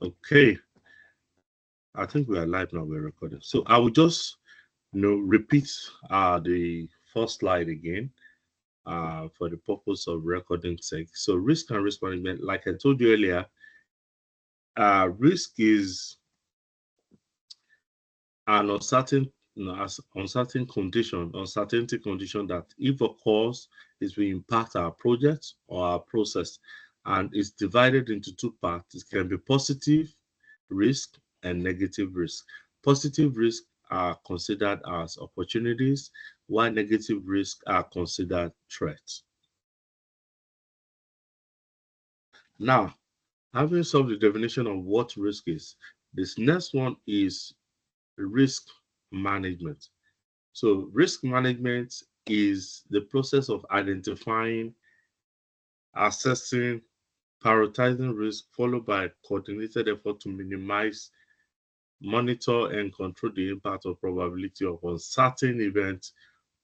Okay, I think we are live now. We're recording. So I will just repeat the first slide again for the purpose of recording sake. So risk and risk management, like I told you earlier, risk is an uncertainty condition that if occurs, it will impact our project or our process, and it's divided into two parts. It can be positive risk and negative risk. Positive risk are considered as opportunities, while negative risk are considered threats. Now, having solved the definition of what risk is, this next one is risk management. So, risk management is the process of identifying, assessing, prioritizing risk, followed by coordinated effort to minimize, monitor, and control the impact of probability of uncertain events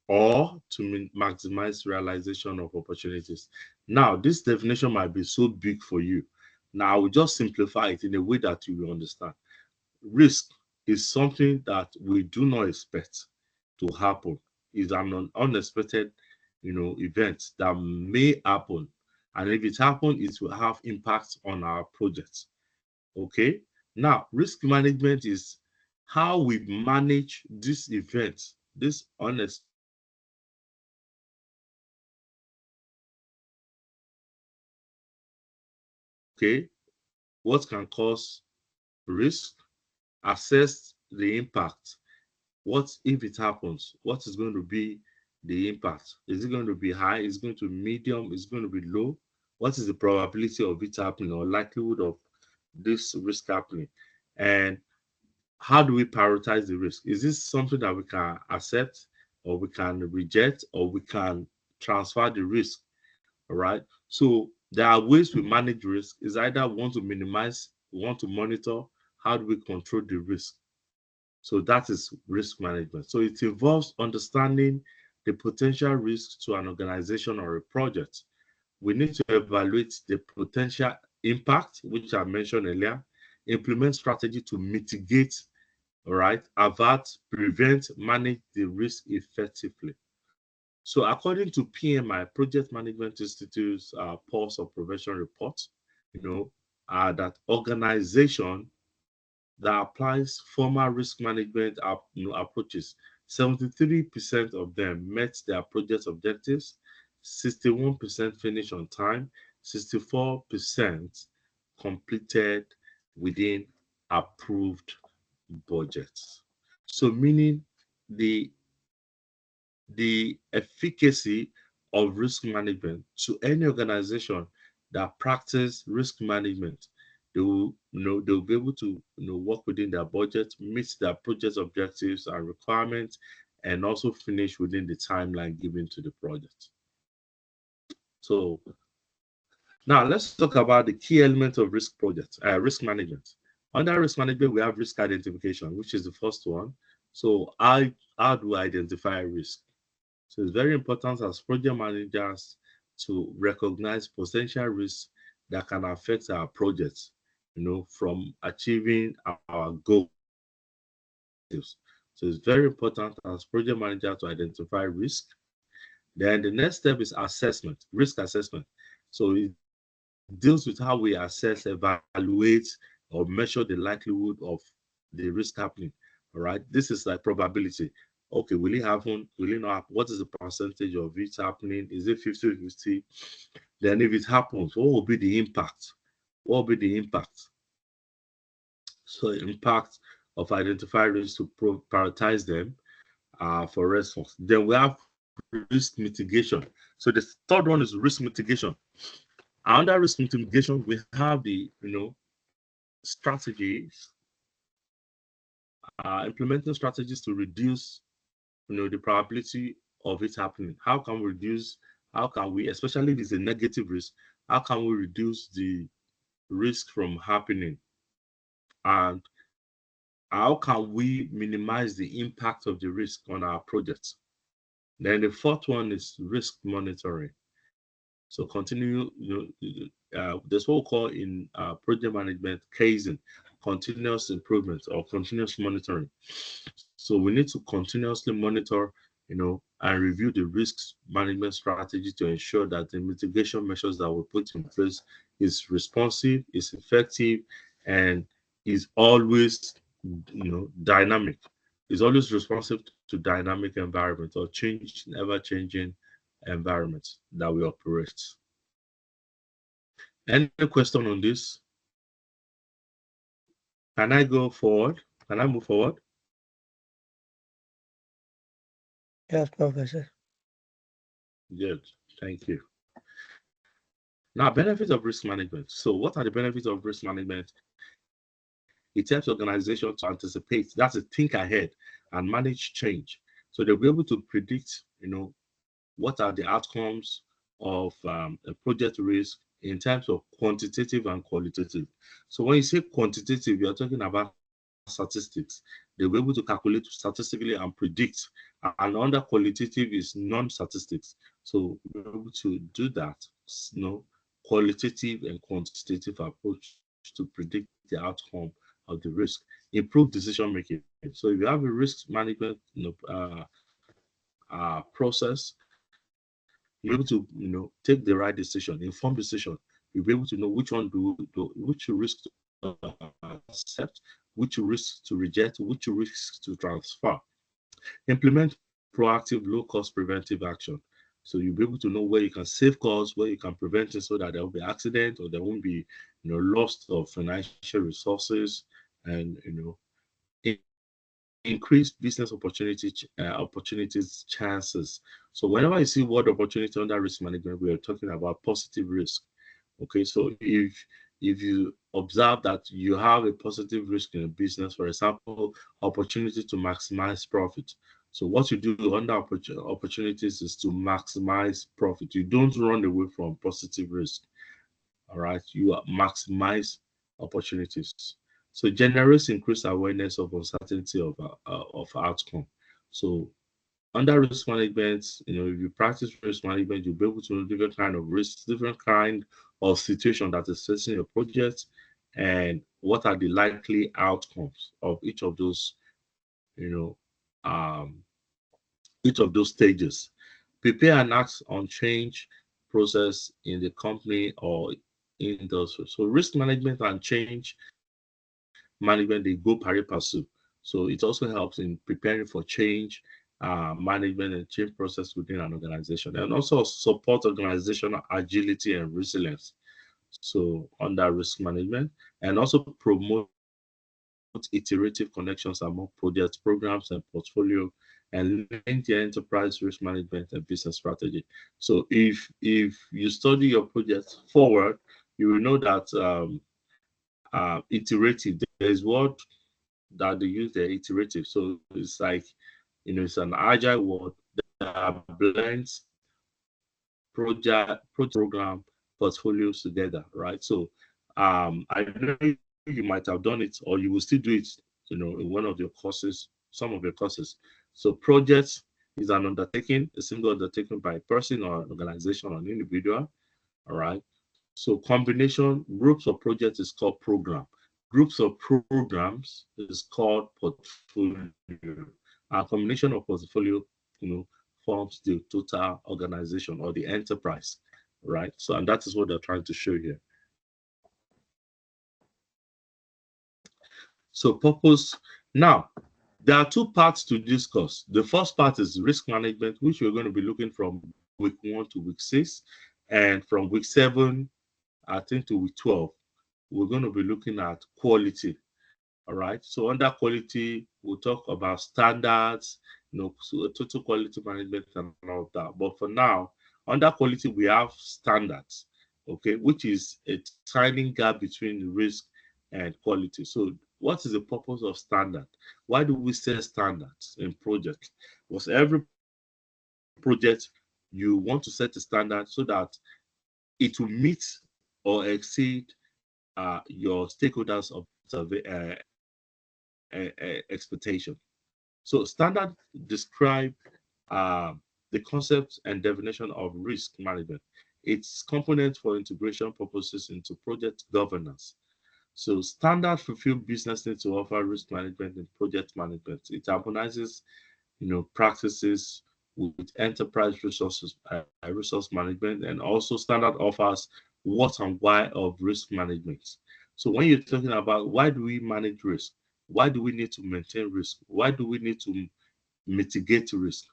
or to maximize realization of opportunities. Now, this definition might be so big for you. Now, I will just simplify it in a way that you will understand. Risk is something that we do not expect to happen. It's an unexpected, event that may happen, and if it happens, it will have impact on our projects. Okay. Now, risk management is how we manage this event, this unexpected okay, what can cause risk, assess the impact. What if it happens? What is going to be the impact? Is it going to be high? Is it going to be medium? Is it going to be low? What is the probability of it happening or likelihood of this risk happening? And how do we prioritize the risk? Is this something that we can accept or we can reject or we can transfer the risk? All right. So there are ways we manage risk. Is either we want to minimize, we want to monitor, how do we control the risk? So that is risk management. So it involves understanding the potential risks to an organization or a project. We need to evaluate the potential impact, which I mentioned earlier, implement strategy to mitigate, all right, avert, prevent, manage the risk effectively. So according to PMI, Project Management Institute's Pulse of Prevention report, that organization that applies formal risk management approaches, 73% of them met their project objectives, 61% finished on time, 64% completed within approved budgets. So meaning the the efficacy of risk management to any organization that practice risk management, they'll be able to work within their budget, meet their project objectives and requirements, and also finish within the timeline given to the project. So now let's talk about the key elements of risk management. Under risk management, we have risk identification, which is the first one. So how do I identify risk? So it's very important as project managers to recognize potential risks that can affect our projects, from achieving our goals. So it's very important as project manager to identify risk. Then the next step is assessment, risk assessment. So it deals with how we assess, evaluate, or measure the likelihood of the risk happening. All right. This is like probability. Okay, will it happen? Will it not happen? What is the percentage of it happening? Is it 50-50? Then if it happens, what will be the impact? What will be the impact? So impact of identifying risks to prioritize them for response. Then we have risk mitigation. So the third one is risk mitigation. Under risk mitigation, we have the strategies, implementing strategies to reduce the probability of it happening. How can we reduce? How can we, especially if it's a negative risk, how can we reduce the risk from happening? And how can we minimize the impact of the risk on our projects? Then the fourth one is risk monitoring. So continue, there's what we call in project management casing, continuous improvement or continuous monitoring. So we need to continuously monitor, and review the risks management strategy to ensure that the mitigation measures that we put in place is responsive, is effective, and is always, dynamic. Is always responsive to dynamic environment or ever changing environment that we operate. Any question on this? Can I go forward? Can I move forward? Yes, Professor. Good. Thank you. Now, benefits of risk management. So, what are the benefits of risk management? It helps organization to anticipate, that's to think ahead and manage change. So they'll be able to predict, what are the outcomes of a project risk in terms of quantitative and qualitative. So when you say quantitative, you're talking about statistics. They'll be able to calculate statistically and predict. And under qualitative is non-statistics. So we're able to do that, qualitative and quantitative approach to predict the outcome of the risk, improve decision making. So if you have a risk management, process, you'll be able to, take the right decision, informed decision. You'll be able to know which one which risk to accept, which risks to reject, which risks to transfer. Implement proactive, low-cost preventive action. So you'll be able to know where you can save costs, where you can prevent it so that there will be accident or there won't be, loss of financial resources, and increase business opportunities chances. So whenever you see word opportunity under risk management, we are talking about positive risk. Okay, so if you observe that you have a positive risk in a business, for example, opportunity to maximize profit. So what you do under opportunities is to maximize profit. You don't run away from positive risk. All right, you maximize opportunities. So generates increased awareness of uncertainty of outcome. So under risk management, if you practice risk management, you'll be able to know different kind of risks, different kind of situation that is facing your project, and what are the likely outcomes of you know, um, each of those stages. Prepare and act on change process in the company or industry. So risk management and change management, they go pari passu. So it also helps in preparing for change, management and change process within an organization, and also support organizational agility and resilience. So under risk management, and also promote iterative connections among projects, programs, and portfolio, and link the enterprise risk management and business strategy. So if you study your project forward, you will know that iterative, there is word that they use there, iterative. So it's like, it's an agile word that blends project program portfolios together, right? So I know you might have done it, or you will still do it, in one of your courses, some of your courses. So project is an undertaking, a single undertaking by a person or an organization or an individual. All right. So combination groups of projects is called program. Groups of programs is called portfolio. A combination of portfolio, forms the total organization or the enterprise, right? So, and that is what they're trying to show here. So, purpose. Now, there are two parts to discuss. The first part is risk management, which we're going to be looking from week 1 to week 6, and from week 7, I think, to week 12, we're going to be looking at quality. All right. So under quality, we'll talk about standards, so total quality management and all of that. But for now, under quality, we have standards, okay, which is a tiny gap between the risk and quality. So what is the purpose of standard? Why do we set standards in projects? Was every project you want to set a standard so that it will meet or exceed your stakeholders' expectation. So standard describe the concept and definition of risk management. It's component for integration purposes into project governance. So standard fulfill business needs to offer risk management and project management. It harmonizes, practices with enterprise resource management, and also standard offers what and why of risk management. So when you're talking about why do we manage risk, why do we need to maintain risk, why do we need to mitigate risk?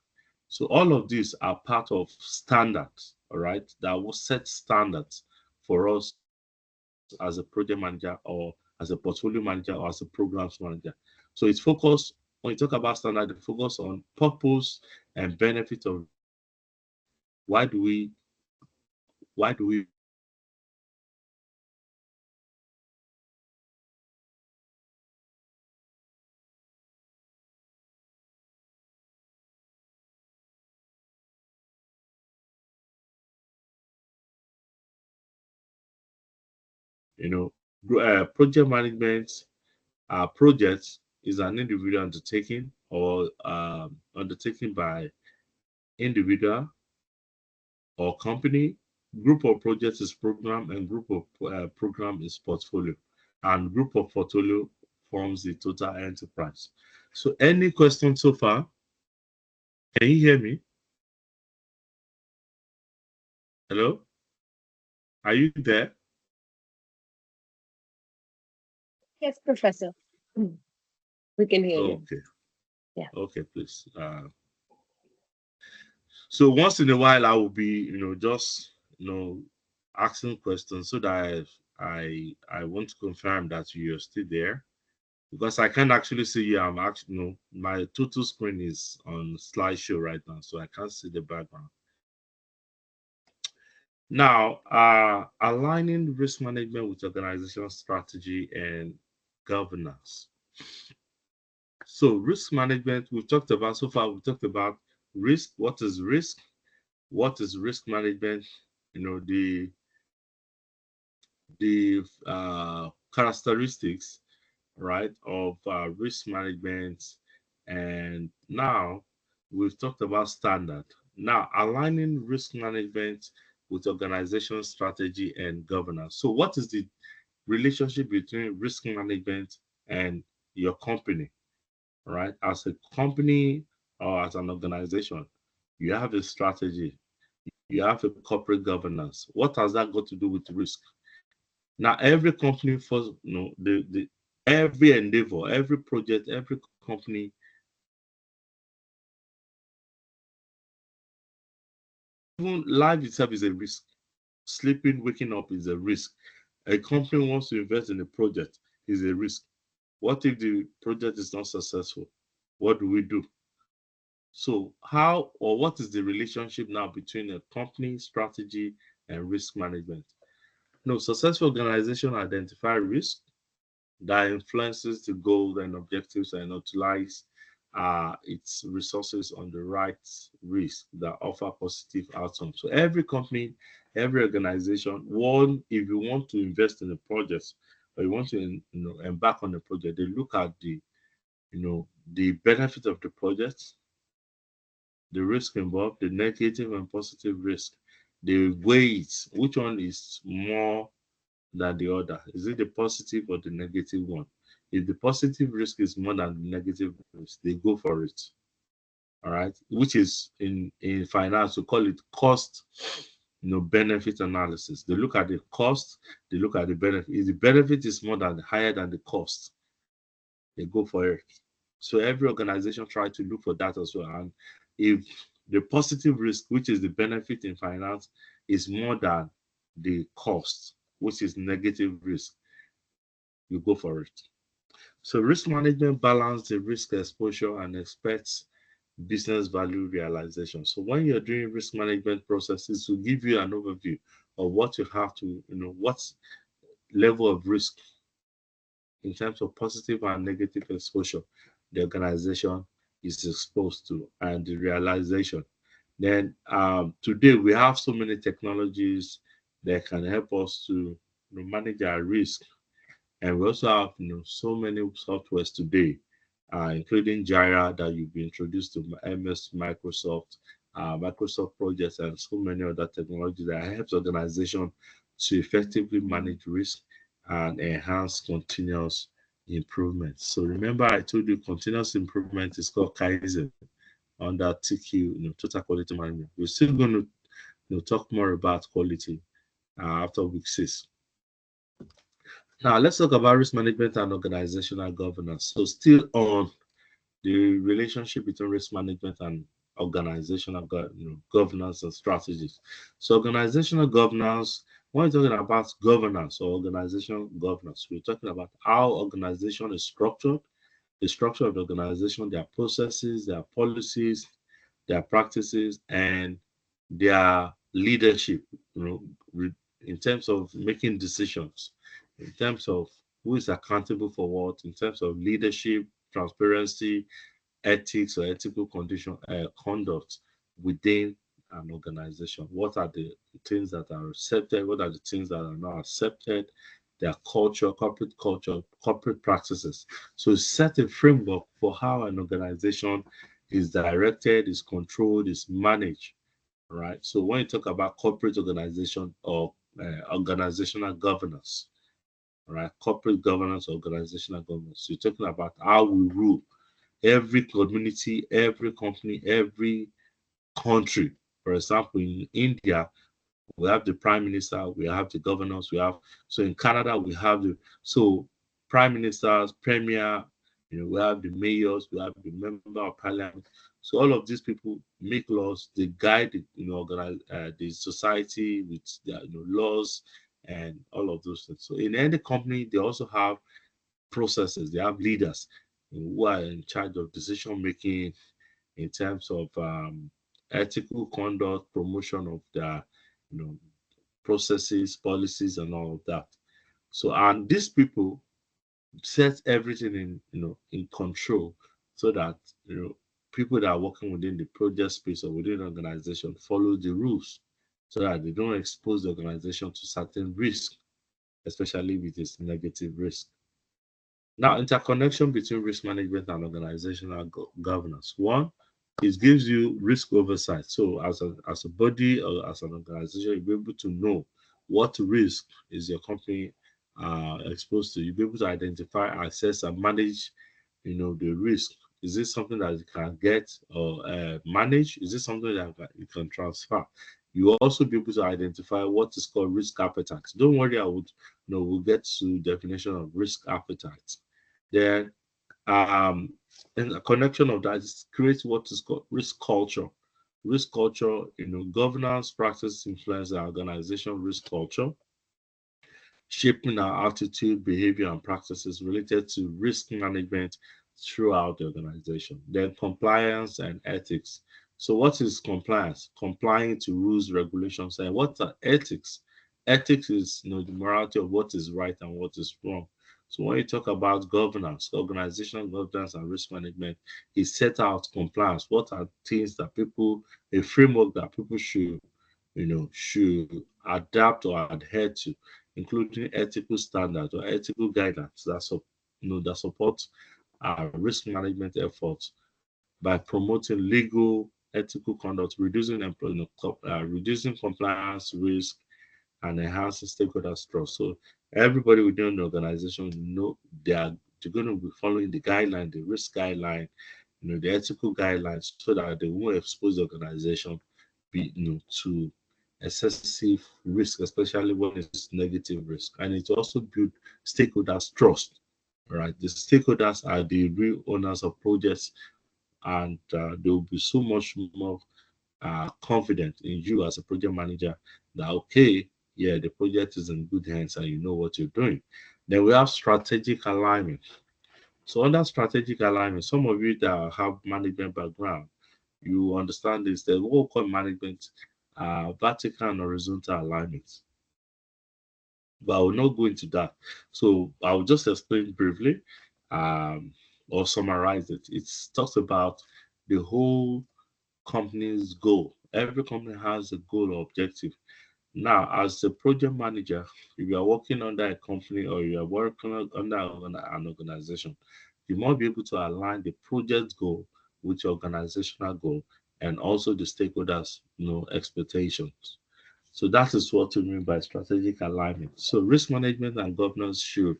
So all of these are part of standards, all right, that will set standards for us as a project manager or as a portfolio manager or as a programs manager. So it's focused, when you talk about standard, it focus on purpose and benefit of risk management. Why do we manage risk? Why do we mitigate risk? Why do we project management projects is an individual undertaking or undertaken by individual or company. Group of projects is program, and group of program is portfolio, and group of portfolio forms the total enterprise. So any question so far? Can you hear me? Hello? Are you there? Yes, Professor. Mm, we can hear you. Okay. Yeah. Okay, please. So once in a while, I will be, just, asking questions so that I want to confirm that you're still there, because I can't actually see you. I'm actually, my total screen is on slideshow right now, so I can't see the background. Now, aligning risk management with organizational strategy and governance. So risk management, we've talked about so far. We've talked about risk. What is risk? What is risk management? The characteristics, right, of risk management. And now we've talked about standard. Now, aligning risk management with organization strategy and governance. So what is the relationship between risk management and your company, right? As a company or as an organization, you have a strategy, you have a corporate governance. What has that got to do with risk? Now, every company, for the every endeavor, every project, every company, even life itself is a risk. Sleeping, waking up is a risk. A company wants to invest in a project is a risk. What if the project is not successful? What do we do? So, how or what is the relationship now between a company strategy and risk management? No, successful organization identify risk that influences the goals and objectives and utilize its resources on the right risk that offer positive outcomes. So every company, every organization, one, if you want to invest in a project or you want to embark on a project, they look at the benefit of the project, the risk involved, the negative and positive risk, the weight, which one is more than the other? Is it the positive or the negative one? If the positive risk is more than the negative risk, they go for it. All right, which is in finance we call it cost, benefit analysis. They look at the cost, they look at the benefit. If the benefit is more than higher than the cost, they go for it. So every organization try to look for that as well. And if the positive risk, which is the benefit in finance, is more than the cost, which is negative risk, you go for it. So risk management balance the risk exposure and expects business value realization. So when you're doing risk management processes, to give you an overview of what you have to, what level of risk in terms of positive and negative exposure the organization is exposed to, and the realization. Then today we have so many technologies that can help us to manage our risk, and we also have so many softwares today, including Jira that you've been introduced to, MS Microsoft, Microsoft projects, and so many other technologies that helps organization to effectively manage risk and enhance continuous improvement. So remember, I told you continuous improvement is called Kaizen under TQ, total quality management. We're still going to talk more about quality after week 6. Now let's talk about risk management and organizational governance. So still on the relationship between risk management and organizational governance and strategies. So organizational governance, when we're talking about governance or organizational governance, we're talking about how organization is structured, the structure of the organization, their processes, their policies, their practices, and their leadership, in terms of making decisions, in terms of who is accountable for what, in terms of leadership, transparency, ethics or ethical conduct within an organization. What are the things that are accepted? What are the things that are not accepted? Their culture, corporate practices. So set a framework for how an organization is directed, is controlled, is managed. Right. So when you talk about corporate organization or organizational governance, right, corporate governance, organizational governance, you're talking about how we rule every community, every company, every country. For example, in India, we have the prime minister, we have the governors, we have so in Canada we have the so prime ministers, premier, we have the mayors, we have the member of parliament. So all of these people make laws, they guide the, organize the society with their laws and all of those things. So in any company, they also have processes, they have leaders who are in charge of decision making in terms of ethical conduct, promotion of their you know, processes, policies, and all of that. So, and these people set everything in in control so that people that are working within the project space or within the organization follow the rules so that they don't expose the organization to certain risk, especially with its negative risk. Now, interconnection between risk management and organizational governance. One, it gives you risk oversight. So, as a body or as an organization, you'll be able to know what risk is your company exposed to. You'll be able to identify, assess, and manage, the risk. Is this something that you can get or manage? Is this something that you can transfer? You will also be able to identify what is called risk appetite. Don't worry, I would, we'll get to definition of risk appetite. Then and a connection of that is create what is called risk culture. Risk culture, governance practice influence the organization risk culture, shaping our attitude, behavior, and practices related to risk management throughout the organization. Then compliance and ethics. So, what is compliance? Complying to rules, regulations, and what are ethics? Ethics is the morality of what is right and what is wrong. So, when you talk about governance, organizational governance and risk management, it set out compliance. What are things that people, a framework that people should adapt or adhere to, including ethical standards or ethical guidelines that support risk management efforts by promoting legal, ethical conduct, reducing compliance risk, and enhancing stakeholders' trust. So everybody within the organization they're going to be following the guideline, the risk guideline, the ethical guidelines, so that they won't expose the organization to excessive risk, especially when it's negative risk. And it also build stakeholders' trust. Right, the stakeholders are the real owners of projects, and they will be so much more confident in you as a project manager that okay, yeah, the project is in good hands and you know what you're doing. Then we have strategic alignment. So under strategic alignment, some of you that have management background, you understand this. There's what we call management vertical and horizontal alignment. But I will not go into that. So I will just explain briefly um, or summarize it. It talks about the whole company's goal. Every company has a goal or objective. Now, as a project manager, if you are working under a company or you are working under an organization, you must be able to align the project goal with your organizational goal and also the stakeholders, expectations. So that is what we mean by strategic alignment. So risk management and governance should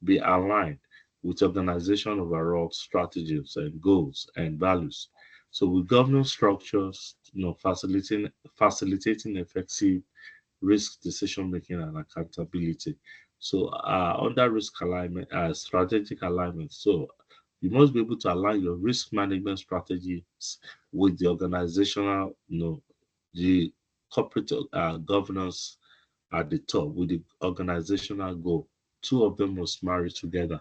be aligned with organization overall strategies and goals and values. So with governance structures, facilitating effective risk decision making and accountability. So under risk alignment, strategic alignment. So you must be able to align your risk management strategies with the organizational, the corporate governance at the top with the organizational goal. Two of them must marry together.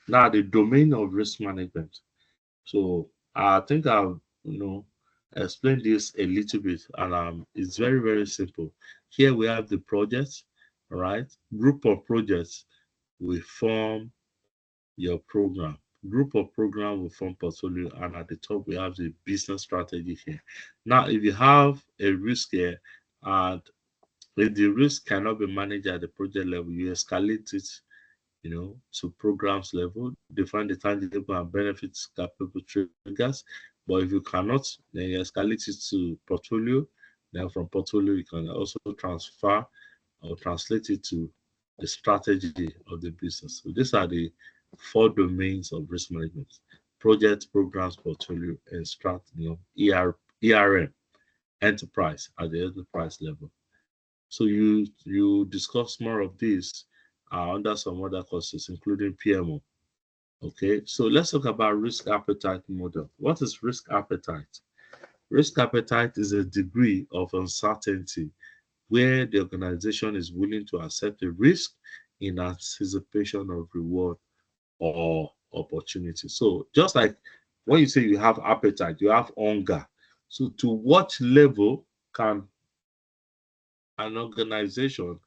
Now, the domain of risk management. So I think I've explained this a little bit, and it's very very simple. Here we have the project, all right? Group of projects will form your program. Group of program will form portfolio, and at the top we have the business strategy here. Now, if you have a risk here, and if the risk cannot be managed at the project level, you escalate it, to programs level, define the tangible and benefits capable triggers. But if you cannot, then you escalate it to portfolio. Then from portfolio, you can also transfer or translate it to the strategy of the business. So these are the four domains of risk management: project, programs, portfolio, and ERM, enterprise at the enterprise level. So you discuss more of this under some other courses, including PMO. Okay, so let's talk about risk appetite model. What is risk appetite? Risk appetite is a degree of uncertainty where the organization is willing to accept a risk in anticipation of reward or opportunity. So just like when you say you have appetite, you have hunger. So to what level can an organization,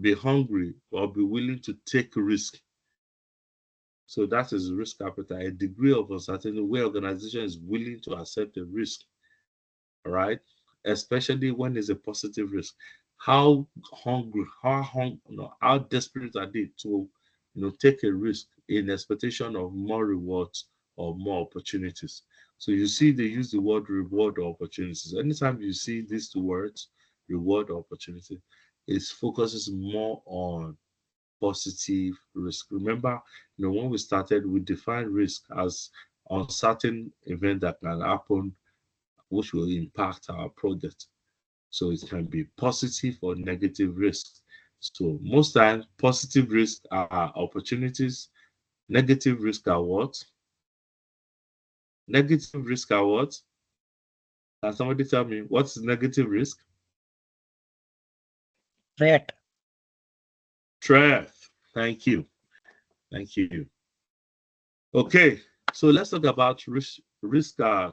be hungry or be willing to take risk? So that is risk appetite, a degree of uncertainty where organization is willing to accept a risk, all right? Especially when it's a positive risk. How hungry, how desperate are they to, take a risk in expectation of more rewards or more opportunities? So you see, they use the word reward or opportunities. Anytime you see these two words, reward or opportunity, it focuses more on positive risk. Remember, when we started, we defined risk as uncertain event that can happen which will impact our project. So it can be positive or negative risk. So most times, positive risk are opportunities. Negative risk are what? Negative risk are what? Can somebody tell me what is negative risk? Threat. Threat. Thank you. Thank you. Okay, so let's talk about risk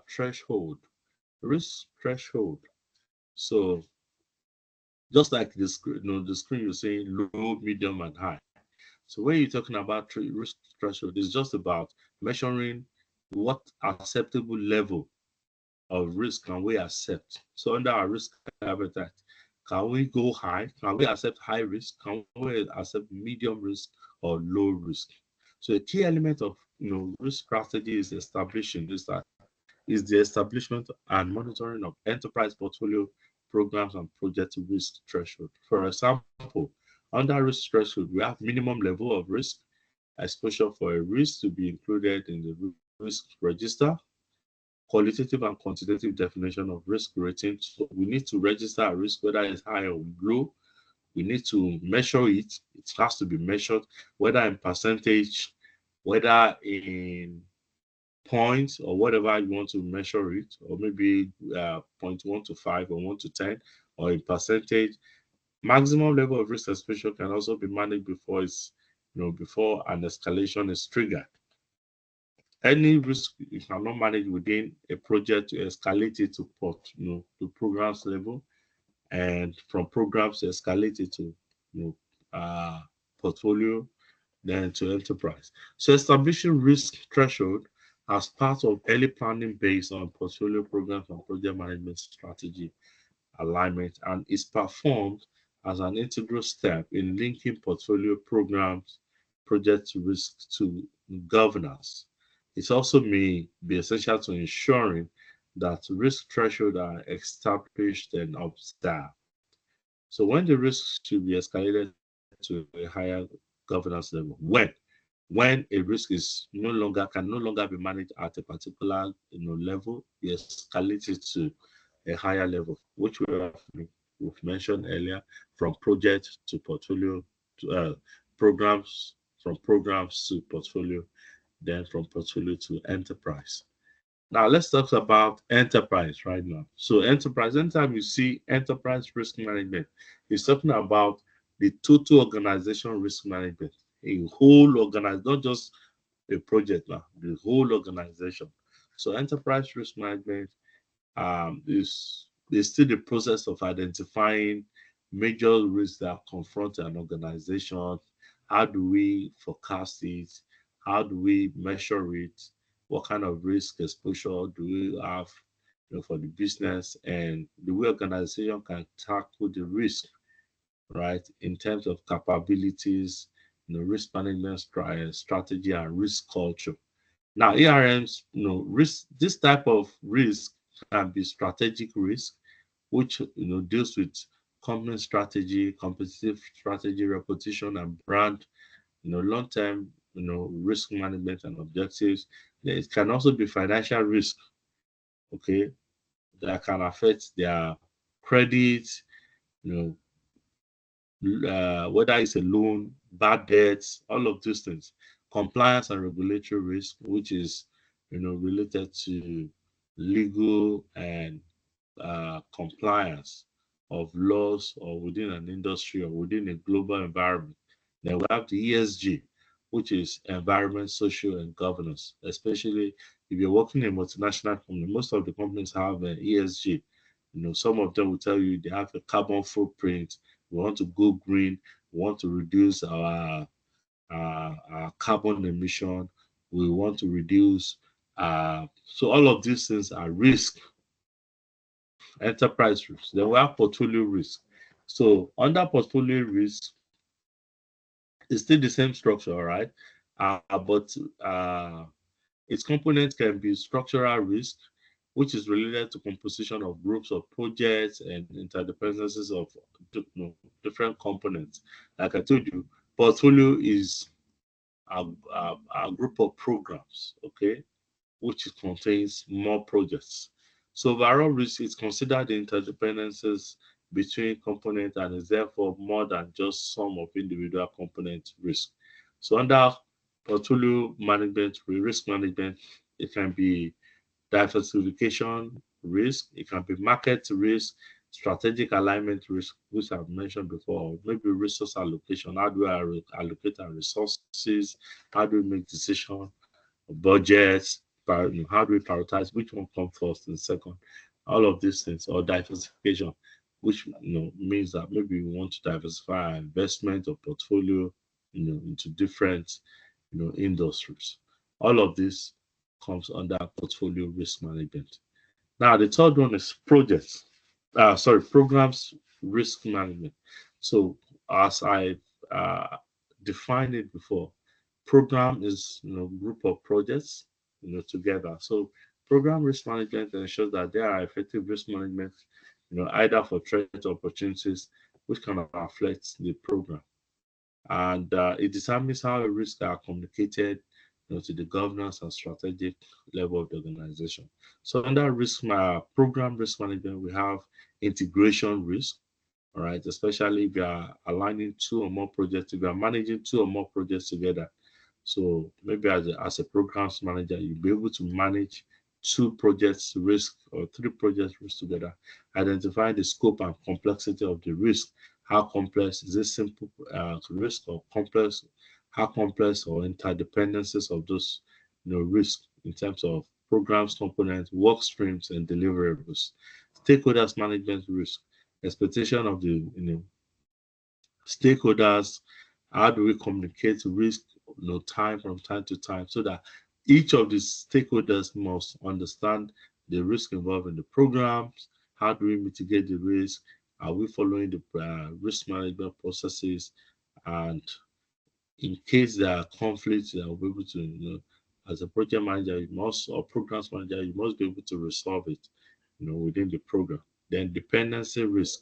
threshold. Risk threshold. So just like the screen, the screen you're saying low, medium, and high. So when you're talking about risk threshold, it's just about measuring what acceptable level of risk can we accept. So under our risk appetite, can we go high? Can we accept high risk? Can we accept medium risk or low risk? So a key element of risk strategy is establishing this is the establishment and monitoring of enterprise portfolio programs and project risk threshold. For example, under risk threshold, we have minimum level of risk exposure for a risk to be included in the risk register, qualitative and quantitative definition of risk rating. So we need to register a risk, whether it's high or low. We need to measure it. It has to be measured, whether in percentage, whether in points or whatever you want to measure it, or maybe 0.1 to 5 or 1 to 10, or in percentage. Maximum level of risk exposure can also be managed before before an escalation is triggered. Any risk you cannot manage within a project to escalate it to to programs level, and from programs to escalate it to portfolio, then to enterprise. So establishing risk threshold as part of early planning based on portfolio programs and project management strategy alignment, and is performed as an integral step in linking portfolio programs project risk to governance. It also may be essential to ensuring that risk thresholds are established and observed. So when the risk should be escalated to a higher governance level, when a risk is can no longer be managed at a particular level, you escalate it to a higher level, which we've mentioned earlier, from project to portfolio to programs, from programs to portfolio, then from portfolio to enterprise. Now let's talk about enterprise right now. So enterprise, anytime you see enterprise risk management, it's talking about the total organization risk management, a whole organization, not just a project now, the whole organization. So enterprise risk management is still the process of identifying major risks that confront an organization. How do we forecast it? How do we measure it? What kind of risk exposure do we have for the business, and the way organization can tackle the risk, right, in terms of capabilities, risk management strategy and risk culture. Now, ARMs, risk, this type of risk can be strategic risk, which deals with company strategy, competitive strategy, reputation, and brand. Long-term, risk management and objectives. It can also be financial risk. Okay, that can affect their credit. You whether it's a loan, bad debts, all of these things. Compliance and regulatory risk, which is related to legal and compliance of laws or within an industry or within a global environment. Then we have the ESG, which is environment, social, and governance. Especially if you're working in a multinational company, most of the companies have an ESG. Some of them will tell you they have a carbon footprint. We want to go green. We want to reduce our carbon emission. We want to reduce. So all of these things are risk, enterprise risk. Then we have portfolio risk. So under portfolio risk, it's still the same structure, right? But its components can be structural risk, which is related to composition of groups of projects and interdependencies of different components. Like I told you, portfolio is a group of programs, okay, which contains more projects. So overall risk is considered the interdependencies between components and is therefore more than just sum of individual component risk. So under portfolio management, risk management, it can be diversification risk, it can be market risk, strategic alignment risk, which I've mentioned before, maybe resource allocation. How do I allocate our resources? How do we make decisions? Budgets, how do we prioritize which one comes first and second, all of these things, or diversification, which means that maybe we want to diversify our investment or portfolio into different industries. All of this comes under portfolio risk management. Now the third one is projects, programs risk management. So as I uh, defined it before, program is group of projects together. So program risk management ensures that there are effective risk management, either for threat opportunities which can affect the program, and it determines how risks are communicated to the governance and strategic level of the organization. So under program risk management, we have integration risk. All right, especially if you are aligning two or more projects, if you are managing two or more projects together. So maybe as a programs manager, you'll be able to manage two projects risk or three projects risk together, identify the scope and complexity of the risk. How complex is this simple risk or complex? How complex or interdependencies of those risk in terms of programs, components, work streams, and deliverables. Stakeholders management risk, expectation of the stakeholders. How do we communicate risk time from time to time so that each of the stakeholders must understand the risk involved in the programs? How do we mitigate the risk? Are we following the risk management processes? And in case there are conflicts, they will be able to as a project manager, you must, or programs manager, you must be able to resolve it, within the program. Then dependency risk,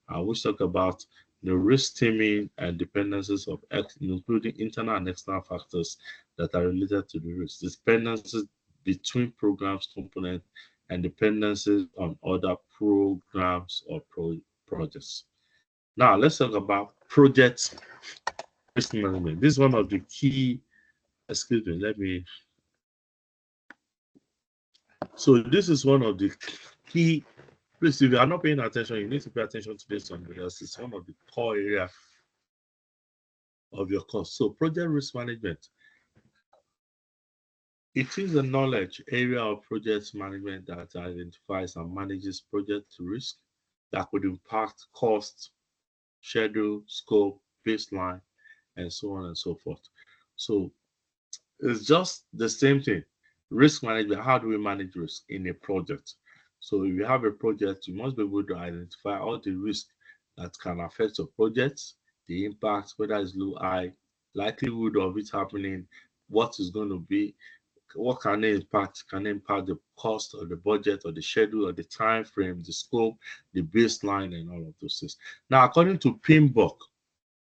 which talk about the risk teaming and dependencies of including internal and external factors that are related to the risk. Dependencies between programs components and dependencies on other programs or projects. Now let's talk about project risk management. This is one of the key, excuse me, let me, so this is one of the key, please, if you are not paying attention, you need to pay attention to this one because it's one of the core area of your course. So project risk management, it is a knowledge area of project management that identifies and manages project risk that could impact cost, schedule, scope, baseline, and so on and so forth. So it's just the same thing. Risk management, how do we manage risk in a project? So if you have a project, you must be able to identify all the risks that can affect your project, the impact, whether it's low, high, likelihood of it happening, what is going to be, what can it impact? Can it impact the cost or the budget or the schedule or the time frame, the scope, the baseline, and all of those things. Now, according to PMBOK,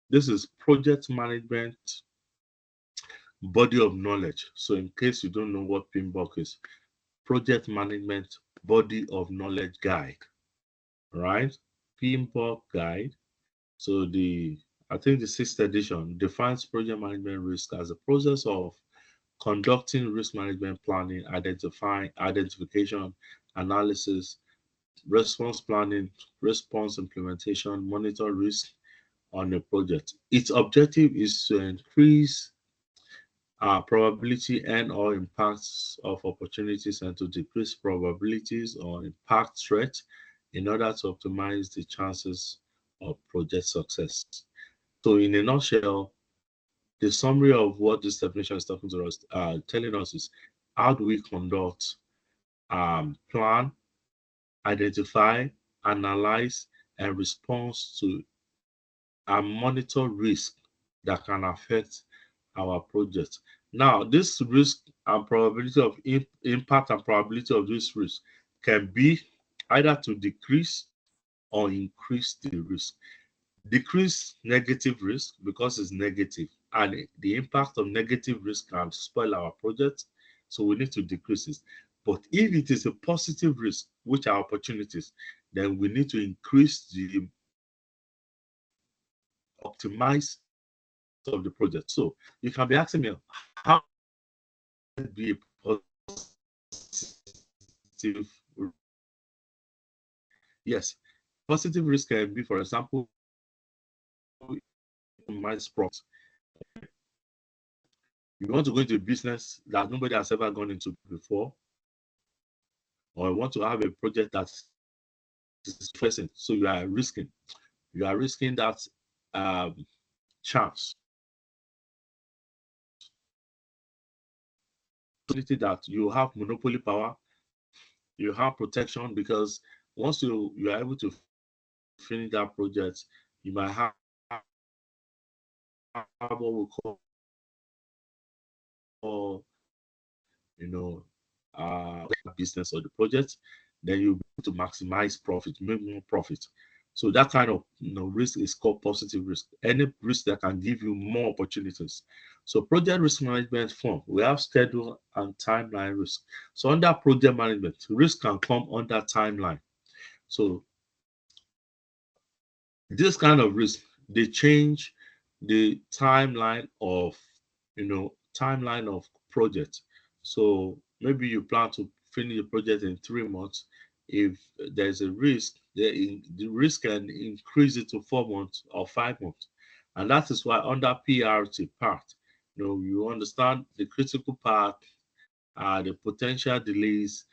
this is project management body of knowledge. So in case you don't know what PMBOK is, project management body of knowledge guide, right? PMBOK guide. So I think the sixth edition defines project management risk as a process of conducting risk management planning, identification, analysis, response planning, response implementation, monitor risk on a project. Its objective is to increase probability and or impacts of opportunities and to decrease probabilities or impact threats in order to optimize the chances of project success. So in a nutshell, the summary of what this definition is talking to us, telling us is how do we conduct, plan, identify, analyze, and respond to and monitor risk that can affect our project. Now, this risk and probability of impact and probability of this risk can be either to decrease or increase the risk. Decrease negative risk because it's negative, and the impact of negative risk can spoil our project, so we need to decrease it. But if it is a positive risk, which are opportunities, then we need to increase the optimize of the project. So you can be asking me, how can it be a positive? Yes, positive risk can be, for example, optimize profit. You want to go into a business that nobody has ever gone into before, or you want to have a project that is present, so you are risking that chance that you have monopoly power, you have protection, because once you are able to finish that project, you might have what we call, you know, business or the project, then you'll be able to maximize profit, make more profit. So that kind of risk is called positive risk. Any risk that can give you more opportunities. So project risk management form, we have schedule and timeline risk. So under project management, risk can come under timeline. So this kind of risk, they change the timeline of project. So maybe you plan to finish the project in 3 months. If there's a risk, the risk can increase it to 4 months or 5 months. And that is why under PRT part, you understand the critical part, the potential delays,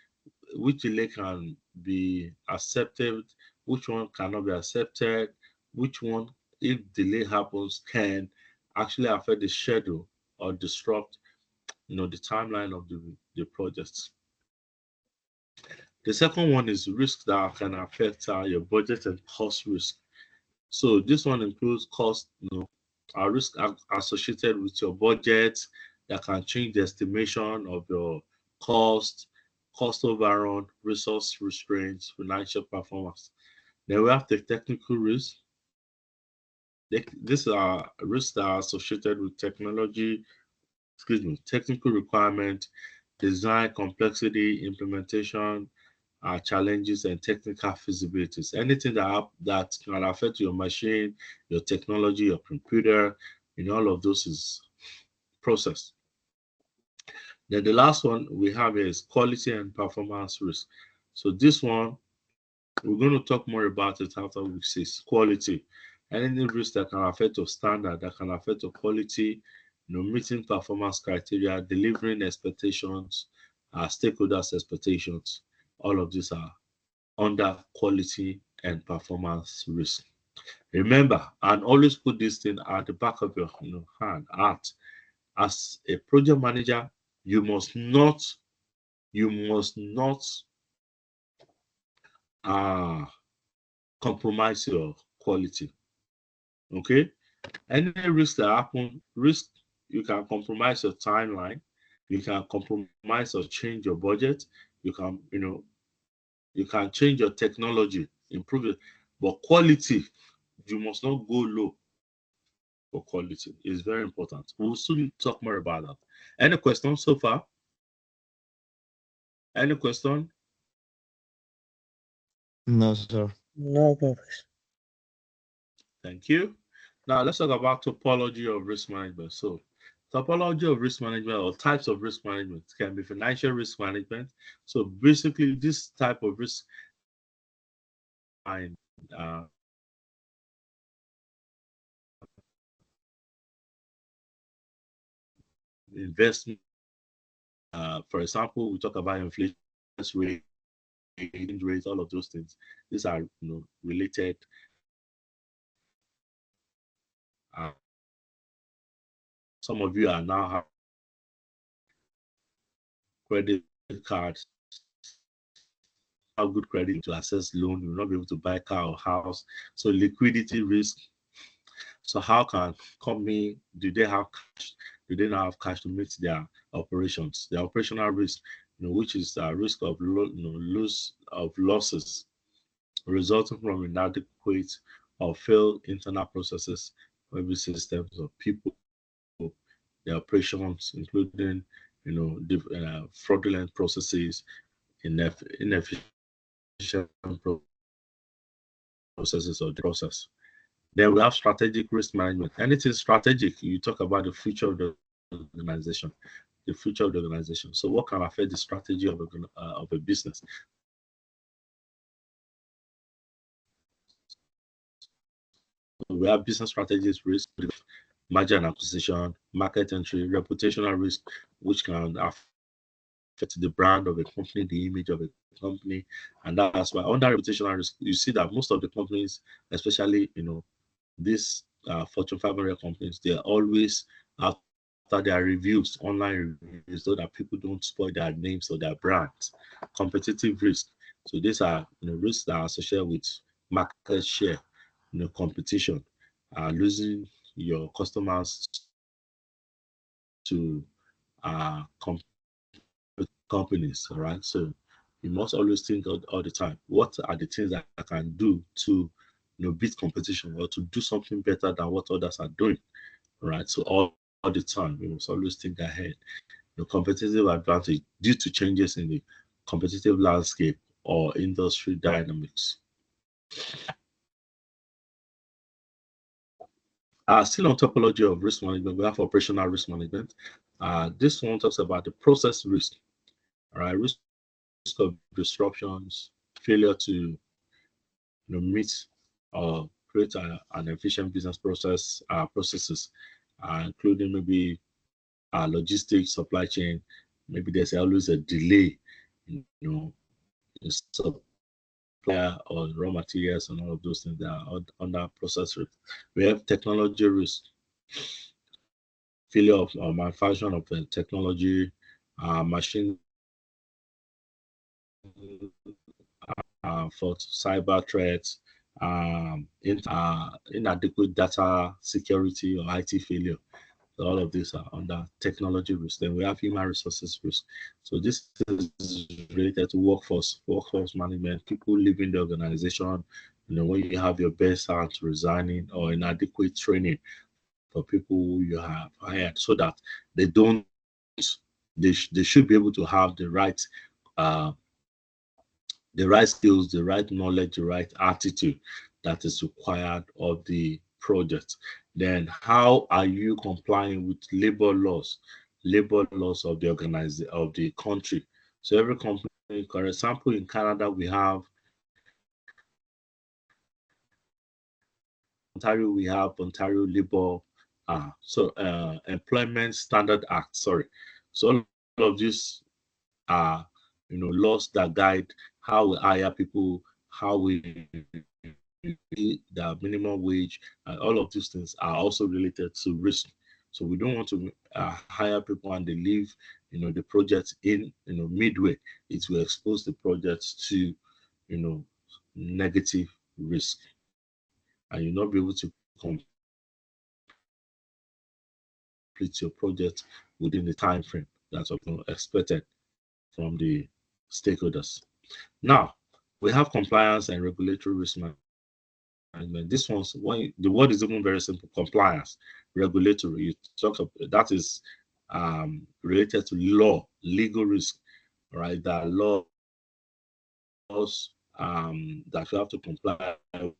which delay can be accepted, which one cannot be accepted, which one, if delay happens, can actually affect the schedule or disrupt, the timeline of the project. The second one is risk that can affect your budget and cost risk. So this one includes cost, risk associated with your budget, that can change the estimation of your cost, cost overrun, resource restraints, financial performance. Then we have the technical risk. These are risks that are associated with technology, technical requirement, design complexity, implementation, challenges, and technical feasibilities. Anything that can affect your machine, your technology, your computer, all of those is process. Then the last one we have is quality and performance risk. So this one, we're going to talk more about it after we see quality. Any risk that can affect your standard, that can affect your quality, meeting performance criteria, delivering expectations, stakeholders' expectations. All of these are under quality and performance risk. Remember, and always put this thing at the back of your hand, heart. As a project manager, you must not, uh, compromise your quality. Okay? Any risk that happen, you can compromise your timeline, you can compromise or change your budget, you can, you can change your technology, improve it, but quality, you must not go low for quality. It's very important. We'll soon talk more about that. Any questions so far? Any question? No, sir. No, Professor. Thank you. Now let's talk about topology of risk management. So topology of risk management or types of risk management can be financial risk management. So basically this type of risk and investment. For example, we talk about inflation rate, exchange rates, all of those things. These are related. Some of you are now have credit cards, have good credit to access loan, you will not be able to buy car or house. So liquidity risk. So how can company, do they have cash? Do they not have cash to meet their operations? The operational risk, which is a risk of losses resulting from inadequate or failed internal processes, maybe systems or people, the operations, including fraudulent processes, inefficient processes or the process. Then we have strategic risk management. Anything strategic, you talk about the future of the organization, the future of the organization. So what can affect the strategy of a business? So we have business strategies risk, merger and acquisition, market entry, reputational risk, which can affect the brand of a company, the image of a company. And that's why under reputational risk, you see that most of the companies, especially these Fortune 500 companies, they are always after their reviews, online reviews, so that people don't spoil their names or their brands. Competitive risk. So these are risks that are associated with market share, competition, losing your customers to companies. All right. So you must always think all the time, what are the things that I can do to beat competition or to do something better than what others are doing. Right. So all the time, we must always think ahead. The competitive advantage due to changes in the competitive landscape or industry dynamics. Still on topology of risk management, we have operational risk management. This one talks about the process risk. All right, risk of disruptions, failure to meet or create an efficient business processes, including maybe logistics, supply chain. Maybe there's always a delay, in supply or raw materials and all of those things that are under process risk. We have technology risk, failure of manufacturing of technology, machine for cyber threats, inadequate data security or IT failure. So all of these are under technology risk. Then we have human resources risk. So this is related to workforce management, people leaving the organization. When you have your best hands resigning or inadequate training for people you have hired, so that they don't, they should be able to have uh, the right skills, the right knowledge, the right attitude that is required of the project. Then how are you complying with labor laws of the of the country? So every company, for example, in Canada, we have Ontario, we have Ontario Labor Employment Standard Act. Sorry. So all of these are laws that guide how we hire people, how we the minimum wage, and all of these things are also related to risk. So we don't want to hire people and they leave, the project in, midway. It will expose the project to, negative risk, and you'll not be able to complete your project within the time frame that's expected from the stakeholders. Now, we have compliance and regulatory risk management. This one's the word is even very simple: compliance, regulatory. You talk about that is related to legal risk, right? There are laws that you have to comply with.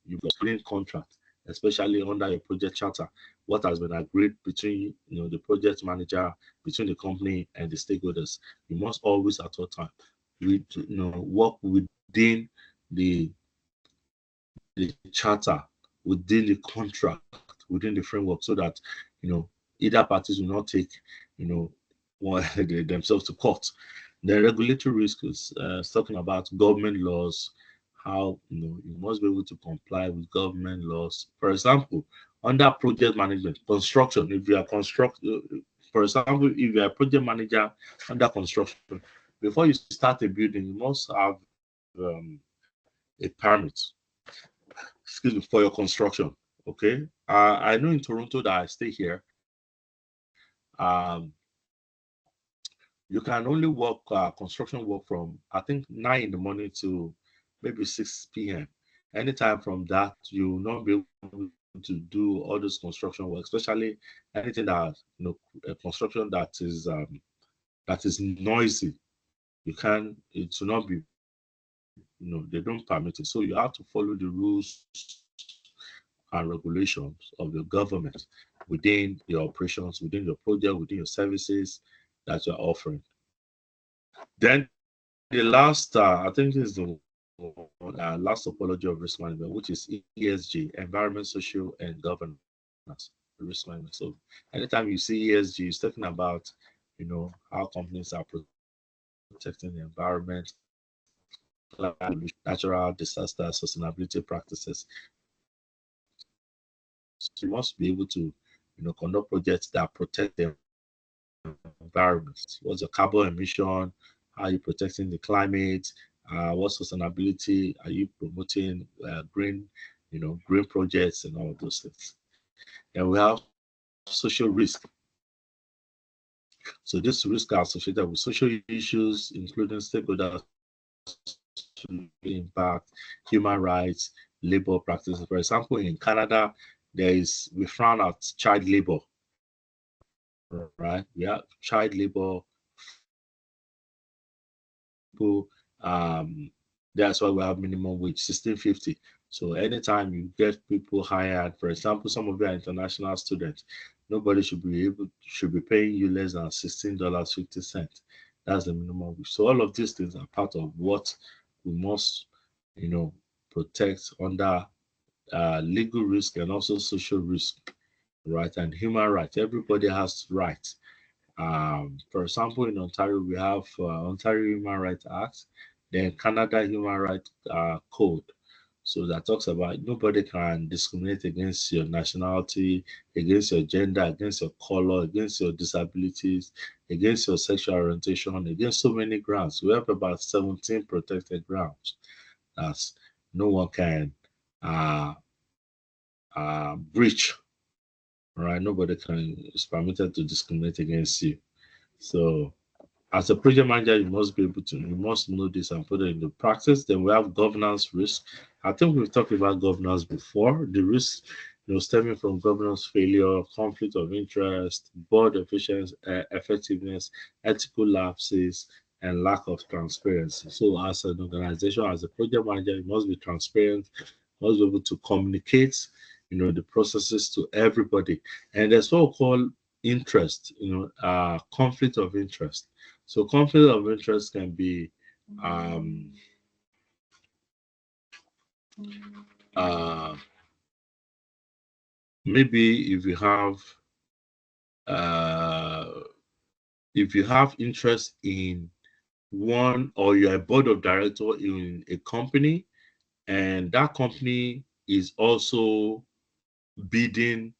You've got screening contract, especially under your project charter. What has been agreed between the project manager, between the company and the stakeholders. You must always at all time work within the charter, within the contract, within the framework, so that either parties will not take themselves to court. The regulatory risk is talking about government laws, how you must be able to comply with government laws. For example, under project management, construction, if you are for example, if you are a project manager under construction, before you start a building, you must have a permit, excuse me, for your construction. Okay. I know in Toronto that I stay here, um, you can only work construction work from I think 9 in the morning to maybe 6 p.m. Anytime from that, you will not be able to do all this construction work, especially anything that construction that is noisy. You can It will not be they don't permit it. So you have to follow the rules and regulations of the government within your operations, within your project, within your services that you're offering. Then the last, I think this is the last topology of risk management, which is ESG, environment, social, and governance risk management. So anytime you see ESG, it's talking about, how companies are protecting the environment, climate solution, natural disaster, sustainability practices. So you must be able to, conduct projects that protect the environment. What's your carbon emission? How are you protecting the climate? What sustainability? Are you promoting green, green projects and all of those things? Then we have social risk. So this risk are associated with social issues, including stakeholders impact, human rights, labor practices. For example, in Canada, there is we frown out child labor, right? We have child labor, right? We have child labor for people. That's why we have minimum wage 1650. So anytime you get people hired, for example, some of you are international students, nobody should be paying you less than $16.50. That's the minimum wage. So all of these things are part of what we must, you know, protect under legal risk and also social risk, right? And human rights. Everybody has rights. For example, in Ontario, we have Ontario Human Rights Act, then Canada Human Rights Code. So that talks about nobody can discriminate against your nationality, against your gender, against your color, against your disabilities, against your sexual orientation, against so many grounds. We have about 17 protected grounds. That's no one can uh, breach. All right, nobody can is permitted to discriminate against you. So as a project manager, you must be able to, you must know this and put it into practice. Then we have governance risk. I think we've talked about governance before. The risk, stemming from governance failure, conflict of interest, board efficiency, effectiveness, ethical lapses, and lack of transparency. So, as an organization, as a project manager, you must be transparent, must be able to communicate, the processes to everybody. And there's what we call interest, conflict of interest. So conflict of interest can be um, uh, maybe uh, if you have interest in one, or you're a board of director in a company, and that company is also bidding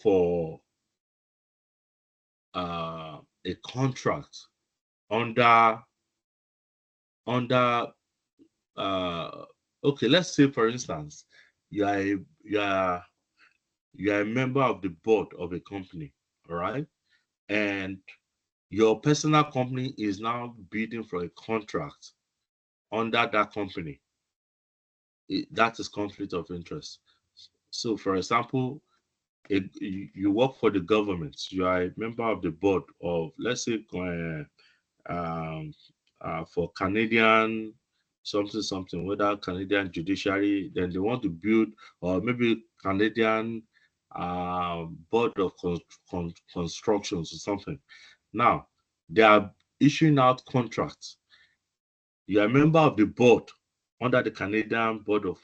for a contract under under uh, okay, let's say for instance you are a, you are you are a member of the board of a company, all right? And your personal company is now bidding for a contract under that company. That is conflict of interest. So, for example, you work for the government, you are a member of the board of, let's say, um, for Canadian something something, whether Canadian judiciary, then they want to build, or maybe Canadian board of constructions or something. Now they are issuing out contracts. You are a member of the board under the Canadian board of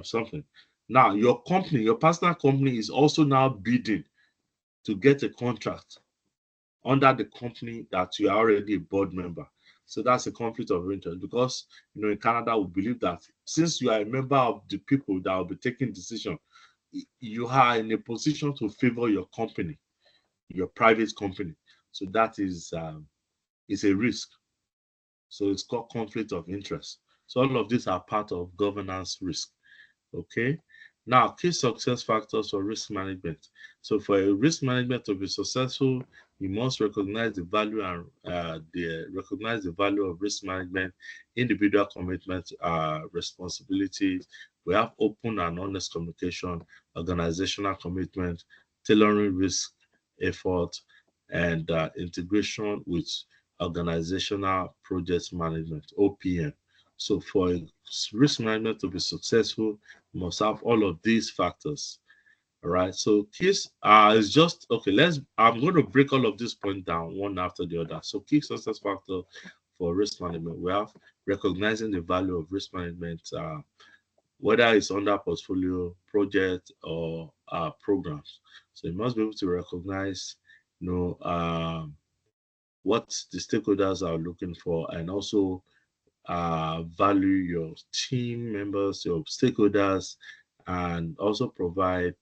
something. Now your company, your personal company, is also now bidding to get a contract under the company that you are already a board member. So that's a conflict of interest, because in Canada we believe that since you are a member of the people that will be taking decision, you are in a position to favor your company, your private company. So that is a risk. So it's called conflict of interest. So all of these are part of governance risk. Okay. Now, key success factors for risk management. So, for a risk management to be successful, you must recognize the value and recognize the value of risk management, individual commitment, responsibilities. We have open and honest communication, organizational commitment, tailoring risk effort, and integration with organizational project management (OPM). So, for risk management to be successful, must have all of these factors. All right. So keys is just okay. I'm going to break all of this point down one after the other. So key success factor for risk management. We have recognizing the value of risk management, whether it's under portfolio, project, or programs. So you must be able to recognize, what the stakeholders are looking for, and also value your team members, your stakeholders, and also provide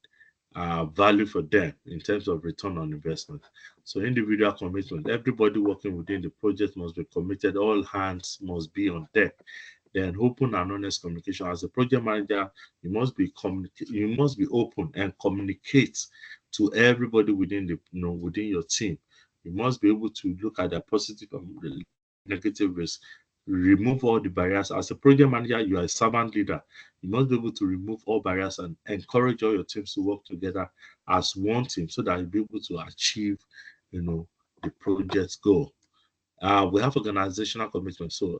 value for them in terms of return on investment. So, individual commitment. Everybody working within the project must be committed. All hands must be on deck. Then, open and honest communication. As a project manager, you must be you must be open and communicate to everybody within within your team. You must be able to look at the positive and negative risk, remove all the barriers. As a project manager, you are a servant leader. You must be able to remove all barriers and encourage all your teams to work together as one team, so that you'll be able to achieve, the project's goal. We have organizational commitment. So,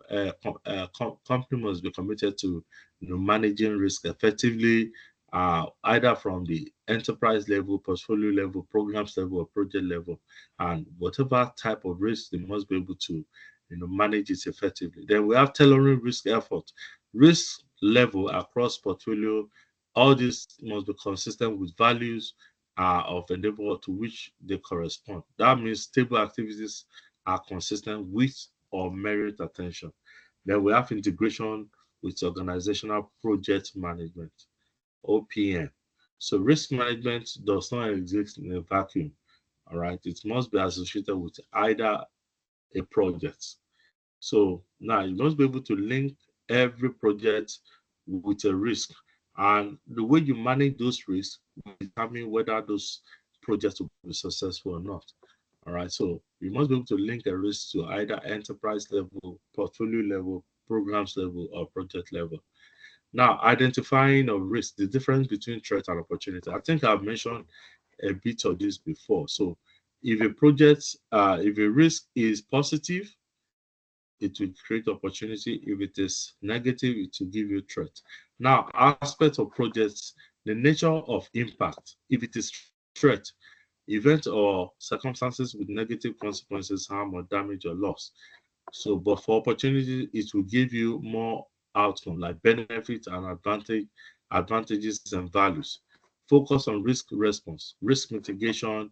company must be committed to, managing risk effectively, either from the enterprise level, portfolio level, programs level, or project level, and whatever type of risk, they must be able to, manage it effectively. Then we have tailoring risk effort, risk level across portfolio. All this must be consistent with values of endeavor to which they correspond. That means stable activities are consistent with or merit attention. Then we have integration with organizational project management, OPM. So risk management does not exist in a vacuum. All right, it must be associated with either a project. So now you must be able to link every project with a risk And the way you manage those risks will determine whether those projects will be successful or not. All right. So you must be able to link a risk to either enterprise level, portfolio level, programs level, or project level. Now, identifying of risk, the difference between threat and opportunity. I think I've mentioned a bit of this before. So if a risk is positive, it will create opportunity. If it is negative, it will give you threat. Now, aspect of projects, the nature of impact. If it is threat, event or circumstances with negative consequences, harm or damage or loss. So, but for opportunity, it will give you more outcome like benefits and advantages and values. Focus on risk response, risk mitigation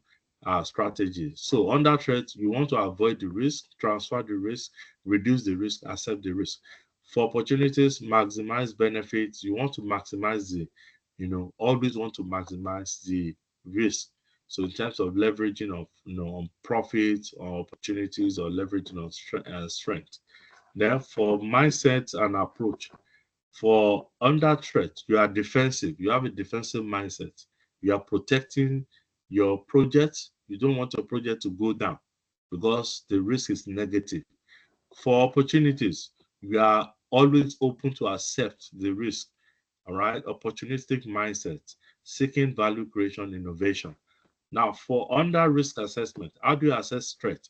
strategy. So, under threat, you want to avoid the risk, transfer the risk, reduce the risk, accept the risk. For opportunities, maximize benefits. You want to maximize always want to maximize the risk. So in terms of leveraging of on profits or opportunities or leveraging on strength. Then for mindset and approach, for under threat, you are defensive. You have a defensive mindset. You are protecting your project. You don't want your project to go down because the risk is negative. For opportunities, you are always open to accept the risk. All right, opportunistic mindset, seeking value creation, innovation. Now, for under risk assessment, how do you assess threat?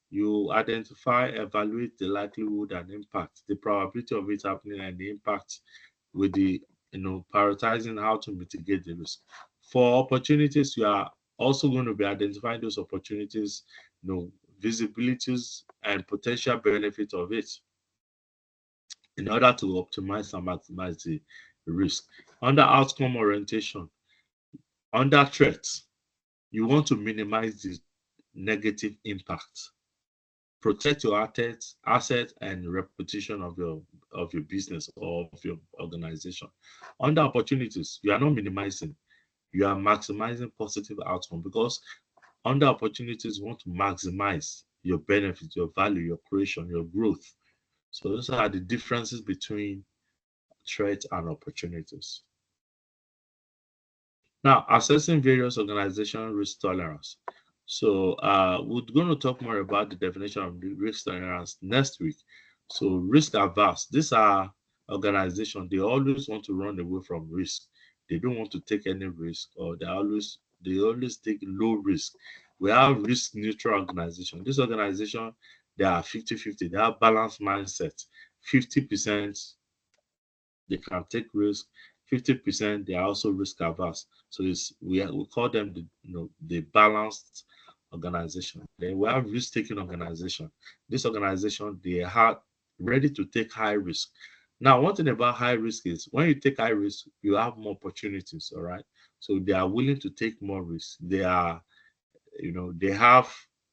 You identify, evaluate the likelihood and impact, the probability of it happening, and the impact with the prioritizing how to mitigate the risk. For opportunities, you are also going to be identifying those opportunities, visibilities and potential benefit of it in order to optimize and maximize the risk. Under outcome orientation, under threats, you want to minimize the negative impact, protect your assets and reputation of your business or of your organization. Under opportunities, you are not minimizing, you are maximizing positive outcome because under opportunities, you want to maximize your benefit, your value, your creation, your growth. So those are the differences between threats and opportunities. Now, assessing various organizational risk tolerance. So we're going to talk more about the definition of the risk tolerance next week. So risk averse, these are organizations, they always want to run away from risk. They don't want to take any risk, or they always take low risk. We have risk neutral organization. This organization, they are 50-50. They have balanced mindset. 50% they can take risk. 50% they are also risk averse. So we call them the balanced organization. Then we have risk taking organization. This organization, they are ready to take high risk. Now, one thing about high risk is when you take high risk, you have more opportunities. All right. So they are willing to take more risk. They have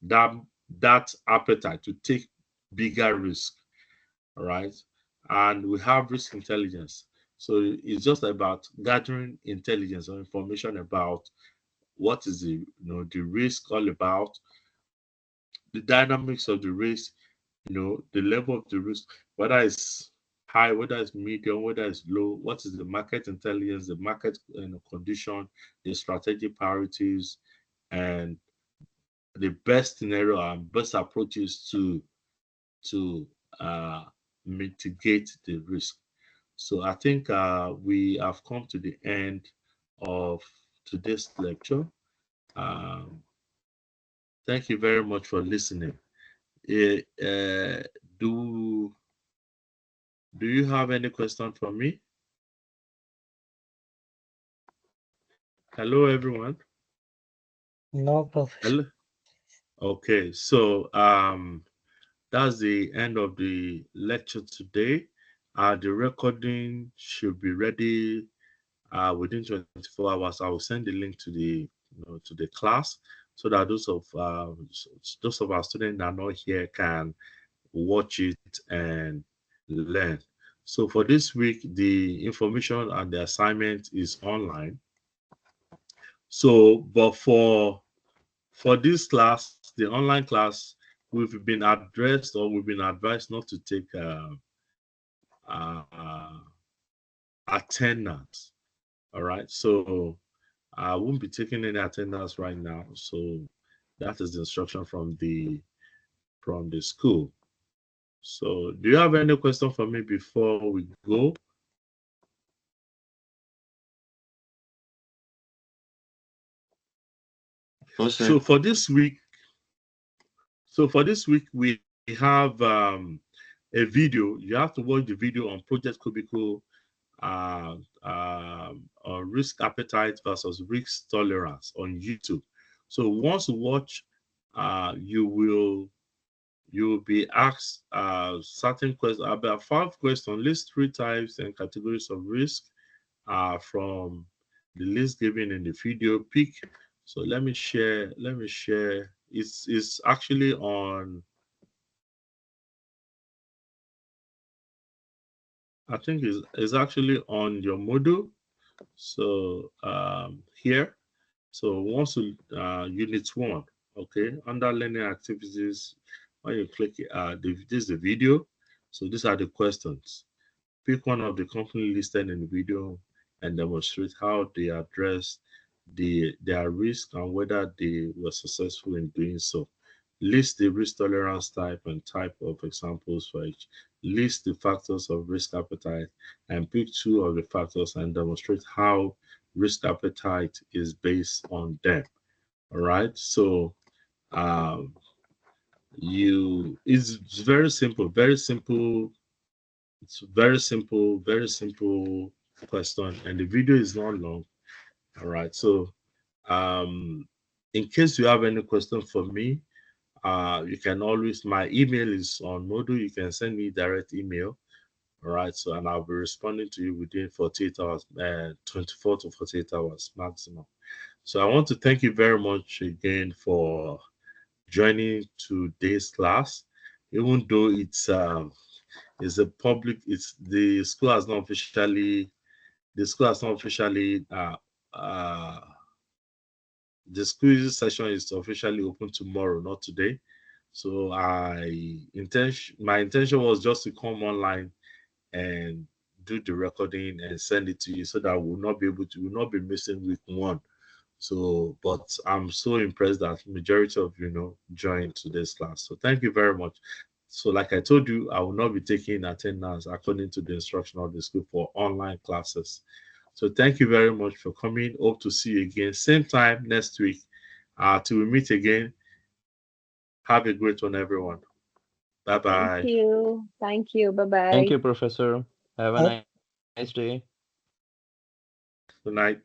that that appetite to take bigger risk. All right. And we have risk intelligence. So it's just about gathering intelligence or information about what is the risk all about, the dynamics of the risk, the level of the risk, whether it's high, whether it's medium, whether it's low, what is the market intelligence, the market condition, the strategic priorities, and the best scenario and best approaches to uh, mitigate the risk. So I think we have come to the end of today's lecture. Um, thank you very much for listening. Eh, uh, do do you have any question for me? Hello, everyone. No, Professor. Hello. Okay, so that's the end of the lecture today. The recording should be ready within 24 hours. I will send the link to the class so that those of our students that are not here can watch it and learn. So for this week, the information and the assignment is online. So, but for this class, the online class, we've been addressed or we've been advised not to take uh, attendance. All right. So I won't be taking any attendance right now. So that is the instruction from the school. So do you have any question for me before we go? No, So sir. for this week, we have a video. You have to watch the video on Project Cubicle, on risk appetite versus risk tolerance on YouTube. So once you watch, you will be asked certain questions, about 5 questions. List 3 types and categories of risk from the list given in the video. Pick. So let me share. It's actually on. I think it's actually on your module. So here. So once you unit one, okay, under learning activities, when you click this is the video. So these are the questions. Pick one of the company listed in the video and demonstrate how they address their risk and whether they were successful in doing so. List the risk tolerance type and type of examples for each. List the factors of risk appetite and pick 2 of the factors and demonstrate how risk appetite is based on them. All right. So um, you it's very simple. It's very simple question, and the video is not long. All right. So um, in case you have any question for me, you can always, my email is on Moodle. You can send me direct email. All right. So, and I'll be responding to you within 48 hours, 24 to 48 hours maximum. So, I want to thank you very much again for joining today's class. Even though it's a public, it's the school has not officially uh the school session is officially open tomorrow, not today. So my intention was just to come online and do the recording and send it to you so that we'll not be missing week one. So, but I'm so impressed that majority of joined today's class. So thank you very much. So, like I told you, I will not be taking attendance according to the instruction of the school for online classes. So thank you very much for coming. Hope to see you again same time next week. Till we meet again. Have a great one, everyone. Bye Thank bye. you. Thank you. Bye Thank bye. you, Professor. Have a nice day. Good night.